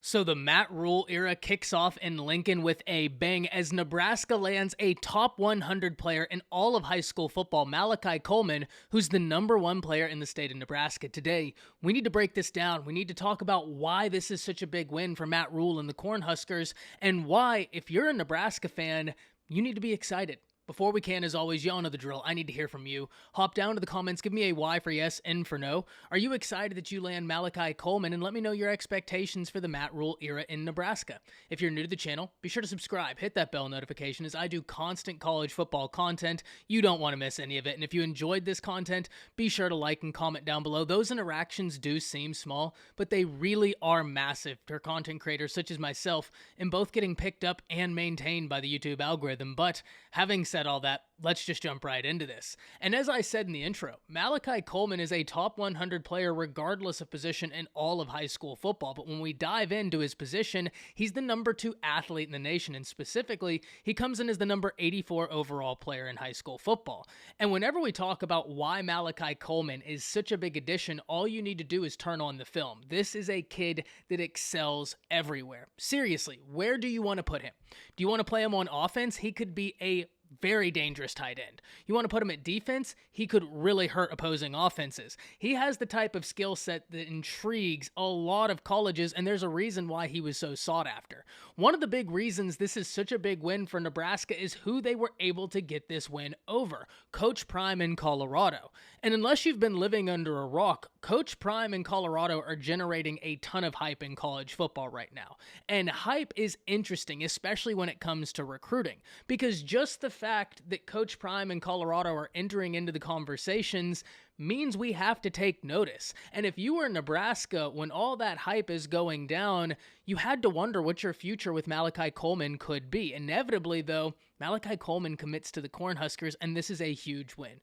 So the Matt Rhule era kicks off in Lincoln with a bang as Nebraska lands a top 100 player in all of high school football, Malachi Coleman, who's the #1 player in the state of Nebraska. Today, we need to break this down. We need to talk about why this is such a big win for Matt Rhule and the Cornhuskers, and why, if you're a Nebraska fan, you need to be excited. Before we can, as always, y'all know the drill. I need to hear from you. Hop down to the comments, give me a Y for yes, N for no. Are you excited that you land Malachi Coleman? And let me know your expectations for the Matt Rhule era in Nebraska. If you're new to the channel, be sure to subscribe. Hit that bell notification as I do constant college football content. You don't want to miss any of it. And if you enjoyed this content, be sure to like and comment down below. Those interactions do seem small, but they really are massive for content creators such as myself in both getting picked up and maintained by the YouTube algorithm. But having said all that, let's just jump right into this. And as I said in the intro, Malachi Coleman is a top 100 player regardless of position in all of high school football. But when we dive into his position, he's the #2 athlete in the nation. And specifically, he comes in as the number 84 overall player in high school football. And whenever we talk about why Malachi Coleman is such a big addition, all you need to do is turn on the film. This is a kid that excels everywhere. Seriously, where do you want to put him? Do you want to play him on offense? He could be a very dangerous tight end. You want to put him at defense? He could really hurt opposing offenses. He has the type of skill set that intrigues a lot of colleges, and there's a reason why he was so sought after. One of the big reasons this is such a big win for Nebraska is who they were able to get this win over, Coach Prime in Colorado. And unless you've been living under a rock, Coach Prime in Colorado are generating a ton of hype in college football right now. And hype is interesting, especially when it comes to recruiting, because just the fact that Coach Prime and Colorado are entering into the conversations means we have to take notice. And if you were Nebraska when all that hype is going down, you had to wonder what your future with Malachi Coleman could be. Inevitably, though, Malachi Coleman commits to the Cornhuskers, and this is a huge win.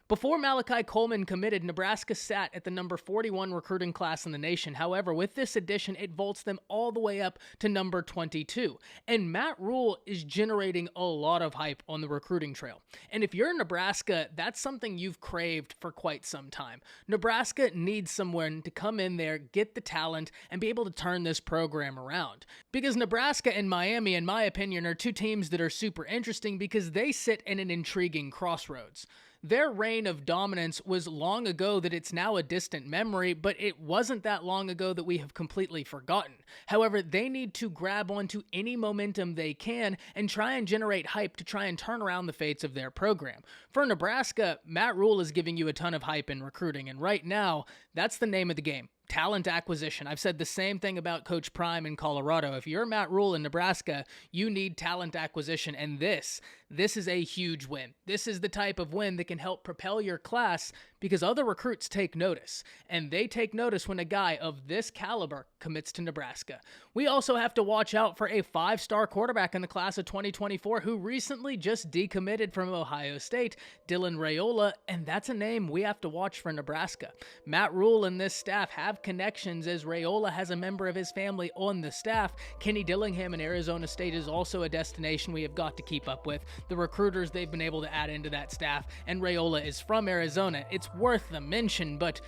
Before Malachi Coleman committed, Nebraska sat at the number 41 recruiting class in the nation. However, with this addition, it vaults them all the way up to number 22. And Matt Rhule is generating a lot of hype on the recruiting trail. And if you're in Nebraska, that's something you've craved for quite some time. Nebraska needs someone to come in there, get the talent, and be able to turn this program around. Because Nebraska and Miami, in my opinion, are two teams that are super interesting because they sit in an intriguing crossroads. Their reign of dominance was long ago that it's now a distant memory, but it wasn't that long ago that we have completely forgotten. However, they need to grab onto any momentum they can and try and generate hype to try and turn around the fates of their program. For Nebraska, Matt Rhule is giving you a ton of hype in recruiting, and right now, that's the name of the game. Talent acquisition. I've said the same thing about Coach Prime in Colorado. If you're Matt Rhule in Nebraska, you need talent acquisition, and this is a huge win. This is the type of win that can help propel your class because other recruits take notice, and they take notice when a guy of this caliber commits to Nebraska. We also have to watch out for a 5-star quarterback in the class of 2024 who recently just decommitted from Ohio State, Rhule, and that's a name we have to watch for Nebraska. Matt Rhule and this staff have connections as Rhule has a member of his family on the staff. Kenny Dillingham in Arizona State is also a destination we have got to keep up with. The recruiters they've been able to add into that staff, and Rhule is from Arizona. It's worth the mention, but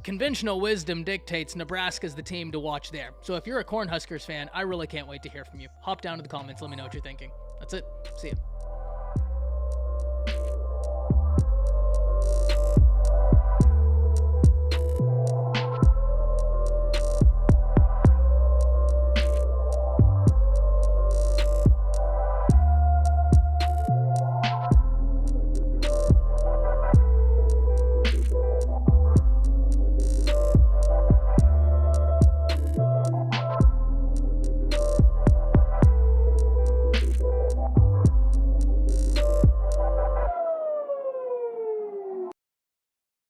conventional wisdom dictates Nebraska's the team to watch there. So if you're a Cornhuskers fan, I really can't wait to hear from you. Hop down to the comments, let me know what you're thinking. That's it. See ya.